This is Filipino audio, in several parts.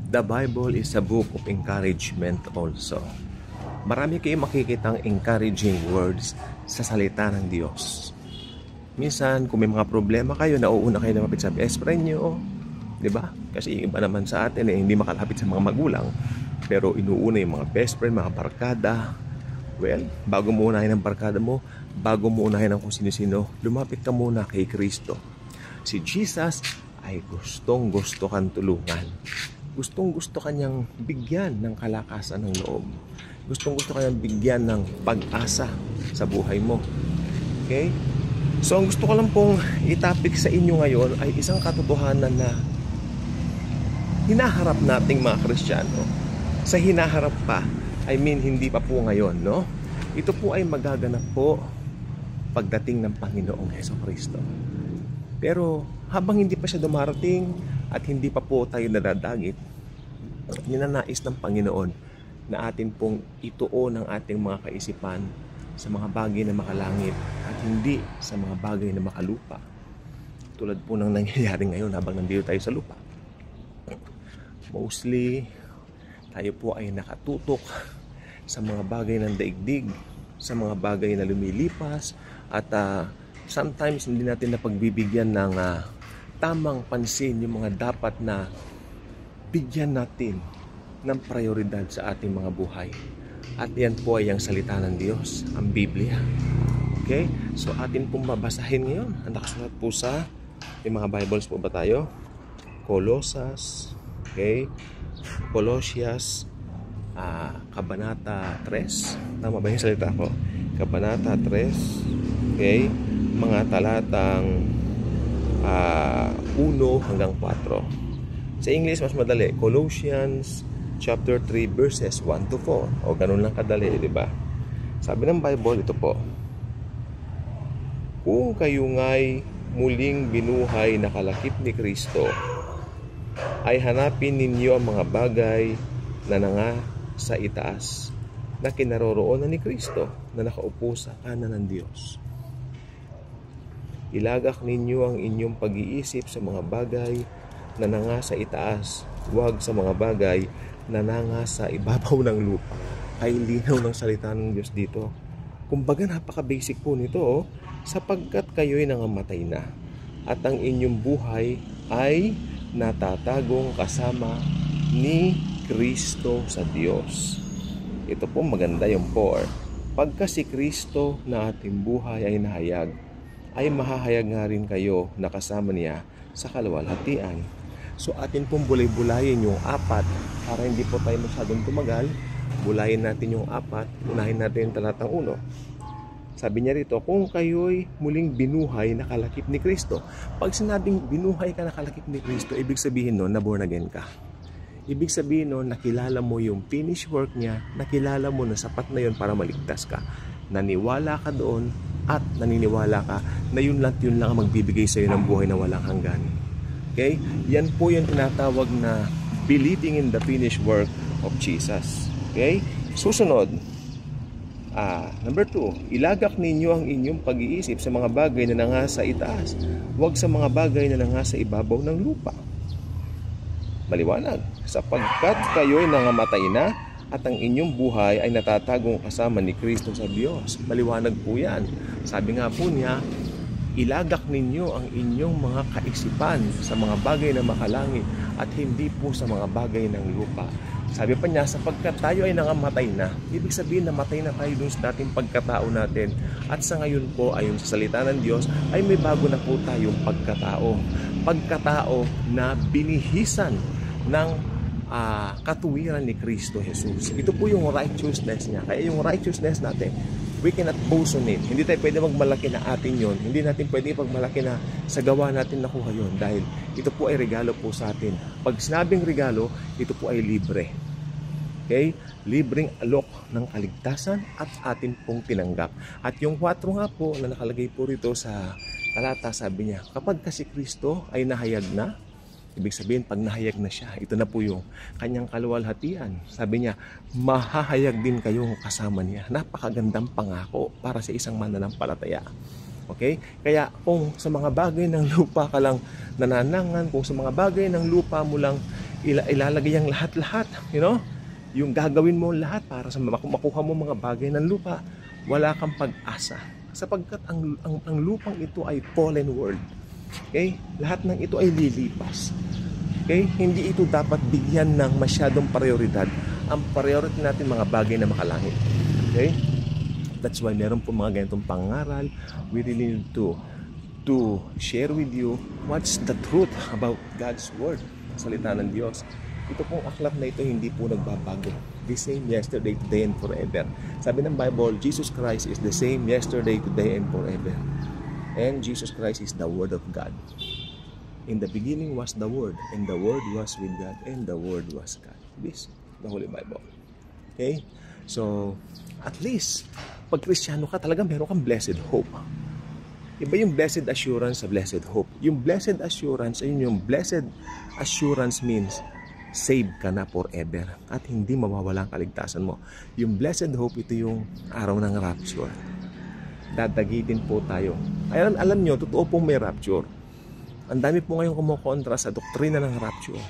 The Bible is a book of encouragement also. Marami kayong makikitang encouraging words sa salita ng Diyos. Minsan, kung may mga problema kayo, nauuna kayo lumapit sa best friend nyo. Diba? Kasi yung iba naman sa atin hindi makalapit sa mga magulang. Pero inuuna yung mga best friend, mga barkada. Well, bago mo unahin ang barkada mo, bago mo unahin ang kung sino-sino, lumapit ka muna kay Kristo. Si Jesus ay gustong-gusto kang tulungan. Gustong-gusto kanyang bigyan ng kalakasan ng loob. Gustong-gusto kanyang bigyan ng pag-asa sa buhay mo. Okay? So, ang gusto ko lang pong itapik sa inyo ngayon ay isang katotohanan na hinaharap nating mga Kristiyano. Sa hinaharap pa, hindi pa po ngayon, no? Ito po ay magaganap po pagdating ng Panginoong Hesukristo. Pero habang hindi pa siya dumarating at hindi pa po tayo nadadagit, ninanais ng Panginoon na atin pong ituon ang ating mga kaisipan sa mga bagay na makalangit at hindi sa mga bagay na makalupa. Tulad po ng nangyayari ngayon habang nandito tayo sa lupa. Mostly, tayo po ay nakatutok sa mga bagay ng daigdig, sa mga bagay na lumilipas, at sometimes hindi natin napagbibigyan ng tamang pansin yung mga dapat na bigyan natin ng prioridad sa ating mga buhay. At yan po ay ang salita ng Diyos, ang Biblia. Okay? So atin pong babasahin ngayon. Ang nakasulat po sa mga Bibles po ba tayo? Colosas, okay? Colossians, Kabanata 3. Tama ba yung salita ko? Kabanata 3, okay? Mga talatang 1 hanggang 4. Sa English, mas madali. Colossians chapter 3 verses 1 to 4. O ganun lang kadali, di ba? Sabi ng Bible, ito po. Kung kayo nga'y muling binuhay na kalakip ni Kristo, ay hanapin ninyo ang mga bagay na nanga sa itaas na kinaroroonan ni Kristo na nakaupo sa kanan ng Diyos. Ilagak ninyo ang inyong pag-iisip sa mga bagay na nanga sa itaas, huwag sa mga bagay na nanga sa ibabaw ng lupa. Ay linaw ng salita ng Diyos dito. Kumbaga napaka-basic po nito, sapagkat kayo'y nangamatay na at ang inyong buhay ay natatagong kasama ni Kristo sa Diyos. Ito po maganda yung 4. Pagka si Kristo na ating buhay ay nahayag, ay mahahayag nga rin kayo na kasama niya sa kaluwalhatian. So atin pong bulay-bulayin yung 4 para hindi po tayo masyadong tumagal. Bulayin natin yung 4. Unahin natin yung talatang 1. Sabi niya rito, kung kayo'y muling binuhay na kalakip ni Kristo. Pag sinabing binuhay ka na kalakip ni Kristo, ibig sabihin nun na born again ka. Ibig sabihin nun, nakilala mo yung finished work niya, nakilala mo na sapat na yun para maligtas ka. Naniwala ka doon at naniniwala ka na yun lang ang magbibigay sa iyo ng buhay na walang hanggan. Okay? Yan po yung tinatawag na believing in the finished work of Jesus. Okay? Susunod. Number 2, ilagak ninyo ang inyong pag-iisip sa mga bagay na nanga sa itaas, huwag sa mga bagay na nanga sa ibabaw ng lupa. Maliwanag, sapagkat kayo'y nangamatay na at ang inyong buhay ay natatagong kasama ni Kristo sa Diyos. Maliwanag po yan. Sabi nga po niya, ilagak ninyo ang inyong mga kaisipan sa mga bagay na makalangit at hindi po sa mga bagay ng lupa. Sabi pa niya, sapagkat tayo ay nangamatay na, ibig sabihin namatay na tayo dun sa dating pagkatao natin. At sa ngayon po, ayon sa salita ng Diyos, ay may bago na po tayong pagkatao. Pagkatao na binihisan ng katuwiran ni Kristo Jesus. Ito po yung righteousness niya. Kaya yung righteousness natin, we cannot boast on it. Hindi tayo pwede magmalaki na atin yon. Hindi natin pwede pagmalaki na sa gawa natin nakuha yon. Dahil ito po ay regalo po sa atin. Pag sinabing regalo, ito po ay libre. Okay? Libreng alok ng kaligtasan at atin pong tinanggap. At yung 4 nga po na nakalagay po rito sa talata, sabi niya, kapag kasi Kristo ay nahayag na, ibig sabihin, pag nahayag na siya, ito na po yung kanyang kaluwalhatian. Sabi niya, mahahayag din kayong kasama niya. Napakagandang pangako para sa isang mananampalataya. Okay? Kaya kung sa mga bagay ng lupa ka lang nananangan, kung sa mga bagay ng lupa mo lang ilalagay ang lahat-lahat, you know? Yung gagawin mo lahat para sa makuha mo mga bagay ng lupa, wala kang pag-asa. Sapagkat ang lupang ito ay fallen world. Okay? Lahat ng ito ay lilipas. Okay? Hindi ito dapat bigyan ng masyadong prioridad. Ang priority natin mga bagay na makalangit. Okay? That's why meron po mga ganitong pangaral. We really need to share with you what's the truth about God's Word, salita ng Diyos. Ito pong aklat na ito hindi po nagbabago. The same yesterday, today, and forever. Sabi ng Bible, Jesus Christ is the same yesterday, today, and forever. And Jesus Christ is the Word of God. In the beginning was the Word, and the Word was with God, and the Word was God. This, the Holy Bible. Okay? So, at least, pag Kristiyano ka, talaga meron kang blessed hope. Iba yung blessed assurance sa blessed hope. Yung blessed assurance, ayun yung blessed assurance means saved ka na forever at hindi mawawala ang kaligtasan mo. Yung blessed hope, ito yung araw ng rapture. Dadagitin po tayo. Alam nyo, totoo pong may rapture. Ang dami po ngayon kumukontra sa doktrina ng rapture.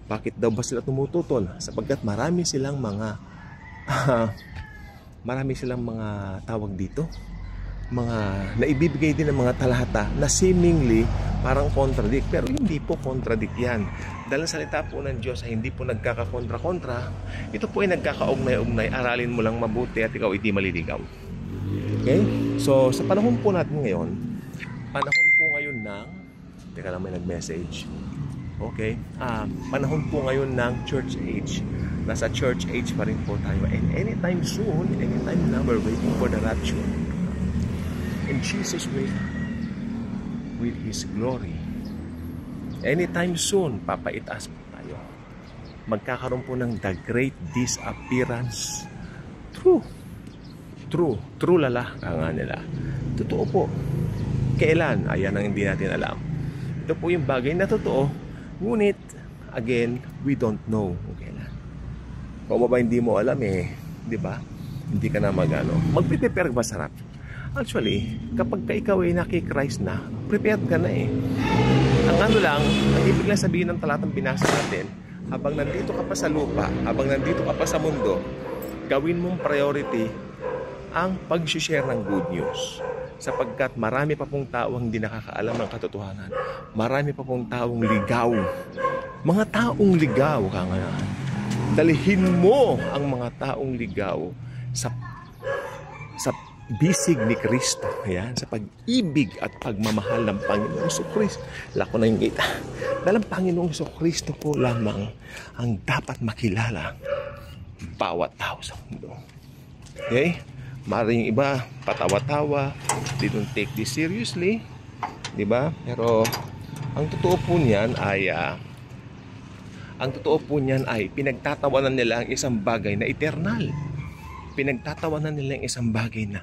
Bakit daw ba sila tumututol? Sapagkat marami silang mga tawag dito, mga naibibigay din ng mga talahata na seemingly parang contradict, pero hindi po contradict yan. Dahil ang salita po ng Diyos ay hindi po nagkakakontra-kontra, ito po ay nagkakaugnay-ugnay. Aralin mo lang mabuti at ikaw hindi maliligaw. Okay? So sa panahon po natin ngayon, teka lang, may nag-message. Okay? Panahon po ngayon ng church age. Nasa church age pa rin po tayo, and anytime soon, anytime now, we're waiting for the rapture. And Jesus will, with His glory, anytime soon, papaitaas po tayo. Magkakaroon po ng the great disappearance. True lala, nga nila. Totoo po. Kailan? Ayan ang hindi natin alam. Ito po yung bagay na totoo. Ngunit, again, we don't know kung kailan. Kung ba hindi mo alam di ba? Hindi ka na magpe-prepare ba sa rapture? Actually, kapag ikaw ay naki-Christ na, prepared ka na Ang ibig lang sabihin ng talatang binasa natin, habang nandito ka pa sa lupa, habang nandito ka pa sa mundo, gawin mong priority ang pag-share ng good news. Sapagkat marami pa pong tao hindi nakakaalam ng katotohanan. Marami pa pong taong ligaw. Mga taong ligaw ka ngayon. Dalhin mo ang mga taong ligaw sa bisig ni Kristo. Ayan, sa pag-ibig at pagmamahal ng Panginoong Jesucristo. Lako na yung gate. Dahil ang Panginoong Jesucristo po lamang ang dapat makilala bawat tao sa mundo. Okay? Maring yung iba, patawa-tawa, they don't take this seriously, di ba? Pero ang totoo po niyan ay pinagtatawanan nila ang isang bagay na eternal. Pinagtatawanan nila ang isang bagay na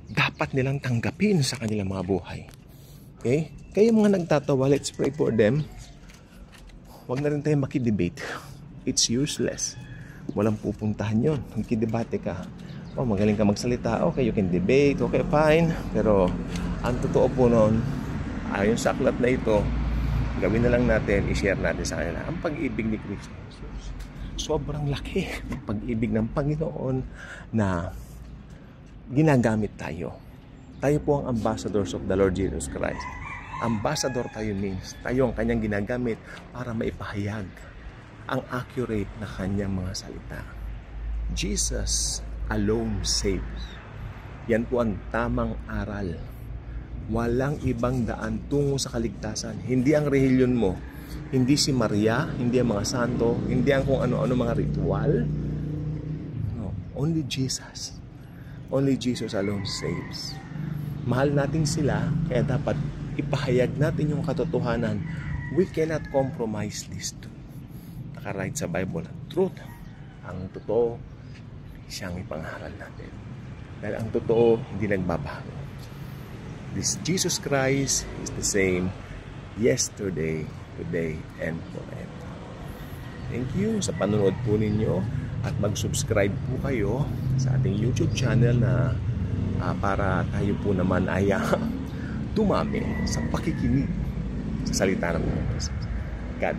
dapat nilang tanggapin sa kanilang mga buhay. Okay? Kaya mga nagtatawa, let's pray for them. Huwag na rin tayo makidebate. It's useless. Walang pupuntahan yun. Magkidebate ka. Magaling ka magsalita, okay, you can debate, okay, fine. Pero ang totoo po noon, ayon sa aklat na ito, gawin na lang natin, i-share natin sa kanila ang pag-ibig ni Kristo Jesus. Sobrang laki ng pag-ibig ng Panginoon na ginagamit tayo. Tayo po ang ambassadors of the Lord Jesus Christ. Ambassador tayo means tayo ang kanyang ginagamit para maipahayag ang accurate na kanyang mga salita. Jesus alone saves. Yan po ang tamang aral. Walang ibang daan tungo sa kaligtasan. Hindi ang relihiyon mo, hindi si Maria, hindi ang mga santo, hindi ang kung ano-ano mga ritual. No, only Jesus. Only Jesus alone saves. Mahal natin sila, kaya dapat ipahayag natin yung katotohanan. We cannot compromise this truth. Nakarite sa Bible ang truth. Ang totoo, siyang ipangaral natin. Dahil ang totoo, hindi nagbabago. This Jesus Christ is the same yesterday, today, and forever. Thank you sa panonood po ninyo at mag-subscribe po kayo sa ating YouTube channel na para tayo po naman ay dumami sa pakikinig sa salita ng Panginoon. God